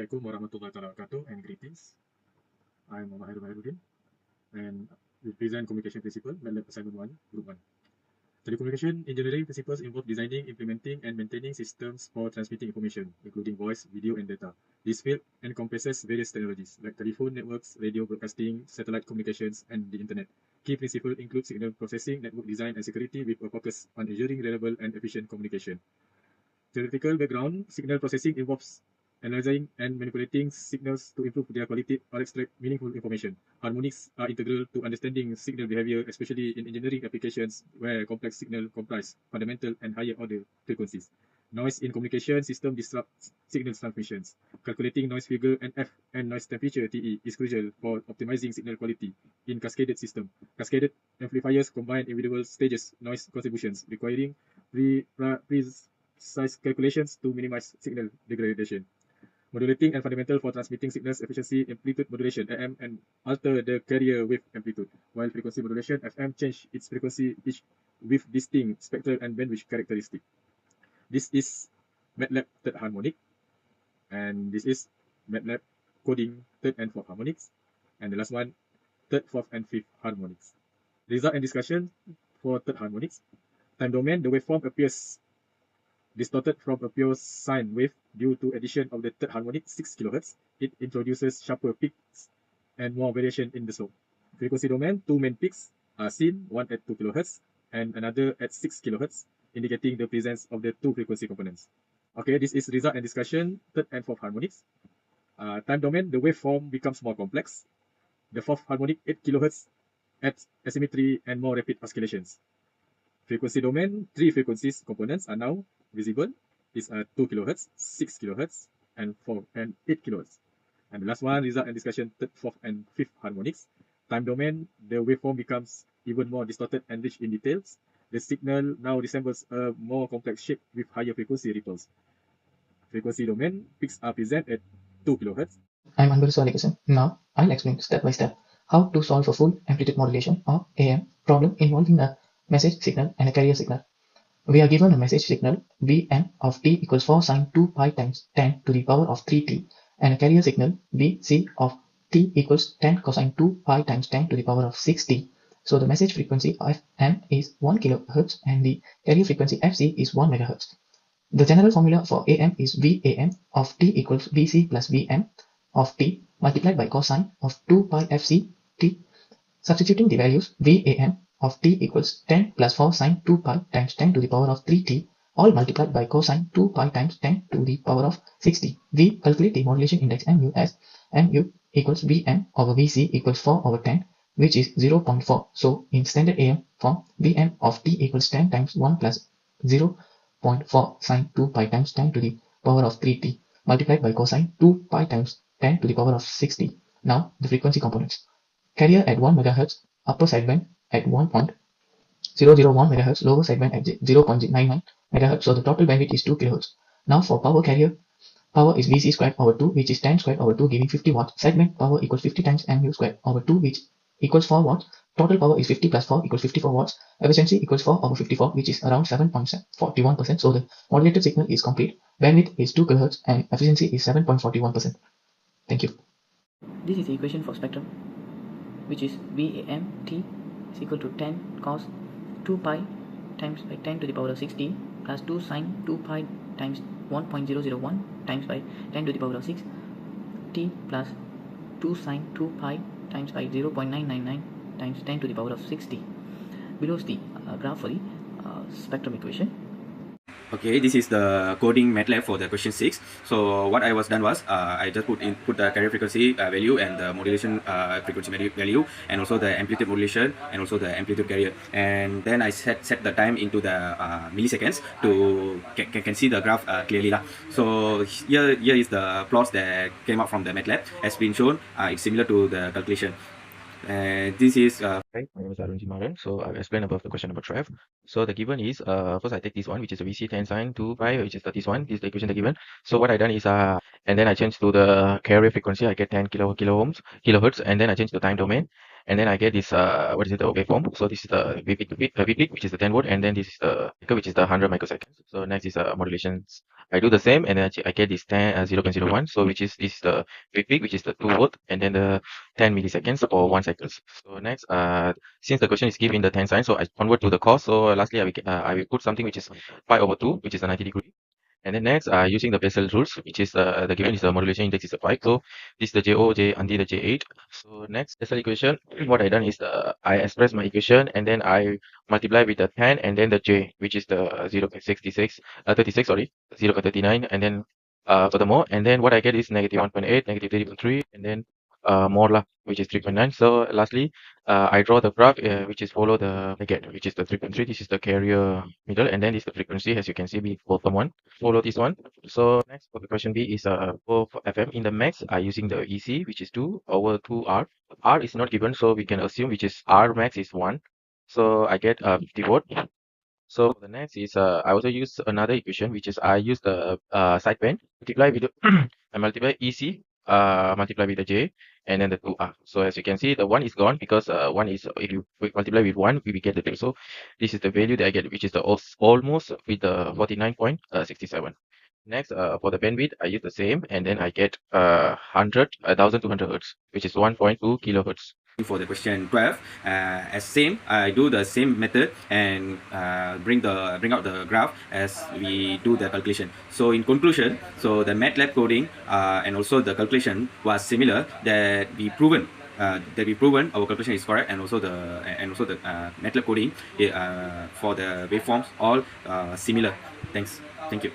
Assalamualaikum warahmatullahi wabarakatuh and greetings. I'm Muhammad Hairul Hairuddin and we present Communication Principle, MATLAB Assignment 1, Group 1. Telecommunication engineering principles involve designing, implementing, and maintaining systems for transmitting information, including voice, video, and data. This field encompasses various technologies like telephone networks, radio broadcasting, satellite communications, and the internet. Key principles include signal processing, network design, and security with a focus on ensuring reliable and efficient communication. Theoretical background: signal processing involves analyzing and manipulating signals to improve their quality or extract meaningful information. Harmonics are integral to understanding signal behavior, especially in engineering applications where complex signal comprise fundamental and higher order frequencies. Noise in communication system disrupts signal transmissions. Calculating noise figure NF and noise temperature TE is crucial for optimizing signal quality in cascaded system. Cascaded amplifiers combine individual stages noise contributions, requiring precise calculations to minimize signal degradation. Modulating and fundamental for transmitting signals efficiency: amplitude modulation AM and alter the carrier wave amplitude, while frequency modulation FM change its frequency each with distinct spectral and bandwidth characteristic. This is MATLAB third harmonic, and this is MATLAB coding third and fourth harmonics, and the last one third, fourth, and fifth harmonics. Result and discussion for third harmonics. Time domain: the waveform appears distorted from a pure sine wave due to addition of the third harmonic 6 kHz. It introduces sharper peaks and more variation in the slope. Frequency domain: two main peaks are seen, one at 2 kHz and another at 6 kHz, indicating the presence of the two frequency components. Okay, this is result and discussion, third and fourth harmonics. Time domain: the waveform becomes more complex. The fourth harmonic 8 kHz adds asymmetry and more rapid oscillations. Frequency domain: three frequencies components are now visible. Is 2 kHz, 6 kHz, and 4 and 8 kHz. And the last one, result and discussion, third, fourth, and fifth harmonics. Time domain: the waveform becomes even more distorted and rich in details. The signal now resembles a more complex shape with higher frequency ripples. Frequency domain: peaks are present at 2 kHz. I'm Anbar Swalikasan. Now I'll explain step by step how to solve a full amplitude modulation or AM problem involving a message signal and a carrier signal. We are given a message signal Vm of t equals 4 sine 2 pi times 10 to the power of 3t and a carrier signal Vc of t equals 10 cosine 2 pi times 10 to the power of 6t. So the message frequency Fm is 1 kHz and the carrier frequency Fc is 1 MHz. The general formula for AM is Vam of t equals Vc plus Vm of t multiplied by cosine of 2 pi Fc t. Substituting the values, Vam of t equals 10 plus 4 sine 2 pi times 10 to the power of 3t, all multiplied by cosine 2 pi times 10 to the power of 60. We calculate the modulation index mu as mu equals Vm over Vc equals 4 over 10, which is 0.4. So in standard AM form, Vm of t equals 10 times 1 plus 0.4 sine 2 pi times 10 to the power of 3t multiplied by cosine 2 pi times 10 to the power of 60. Now the frequency components. Carrier at 1 MHz, upper sideband at 1.001 MHz, lower sideband at 0.99 MHz, so the total bandwidth is 2 kHz. Now for power carrier, power is Vc squared over 2, which is 10 squared over 2, giving 50 watts. Sideband power equals 50 times mu squared over 2, which equals 4 watts. Total power is 50 plus 4 equals 54 watts. Efficiency equals 4 over 54, which is around 7.41%. So the modulated signal is complete. Bandwidth is 2 kHz and efficiency is 7.41%. Thank you. This is the equation for spectrum, which is Vamt is equal to 10 cos 2 pi times by 10 to the power of 60 plus 2 sine 2 pi times 1.001 times by 10 to the power of 6 t plus 2 sine 2 pi times by 0.999 times 10 to the power of 60. Below is the graph for the spectrum equation. Okay, this is the coding MATLAB for the question 6. So what I was done was I just put the carrier frequency value and the modulation frequency value, and also the amplitude modulation and also the amplitude carrier, and then I set the time into the milliseconds to can see the graph clearly lah. So here is the plots that came out from the MATLAB as been shown. It's similar to the calculation. And this is Hi, my name is Arun Jimaran. So I'll explain above the question number 12. So the given is first I take this one, which is a VC 10 sine 2 pi, which is this one. This is the equation they given. So what I done is and then I change to the carrier frequency. I get 10 kilohertz, and then I change the time domain. and then I get this what is it, the waveform. So this is the V peak, which is the 10 volt, and then this is the flicker, which is the 100 microseconds. So next is modulations. I do the same, and then I get this 0.01. So which is this is the V peak, which is the 2 volt, and then the 10 milliseconds or 1 cycles. So next, since the question is given in the 10 sign, so I convert to the cos. So lastly, I will put something which is pi over 2, which is the 90 degree. And then next, using the Bessel rules, which is the given is the modulation index is a 5. So this is the JO, J until the J8. So next Bessel equation, what I done is I express my equation, and then I multiply with the 10 and then the J, which is the 0.36, 36, sorry, 0.39, and then furthermore, and then what I get is negative 1.8, negative 3.3, and then more lah, which is 3.9. So lastly, I draw the graph which is follow the get, which is the 3.3. This is the carrier middle, and then this is the frequency, as you can see, bottom one. Follow this one. So next for the question B is for FM in the max are using the EC, which is 2 over 2R. R is not given, so we can assume which is R max is 1. So I get 50 volt. So the next is I also use another equation, which is I use the sideband multiply with the I multiply EC multiply with the J and then the 2R. So as you can see, the 1 is gone because 1 is, if you multiply with 1, we get the 2. So this is the value that I get, which is the almost with the 49.67. Next, for the bandwidth, I use the same, and then I get 1200 hertz, which is 1.2 kilohertz. For the question 12, as same, I do the same method and bring out the graph as we do the calculation. So in conclusion, so the MATLAB coding and also the calculation was similar, that we proven our calculation is correct, and also the MATLAB coding for the waveforms all similar. Thank you.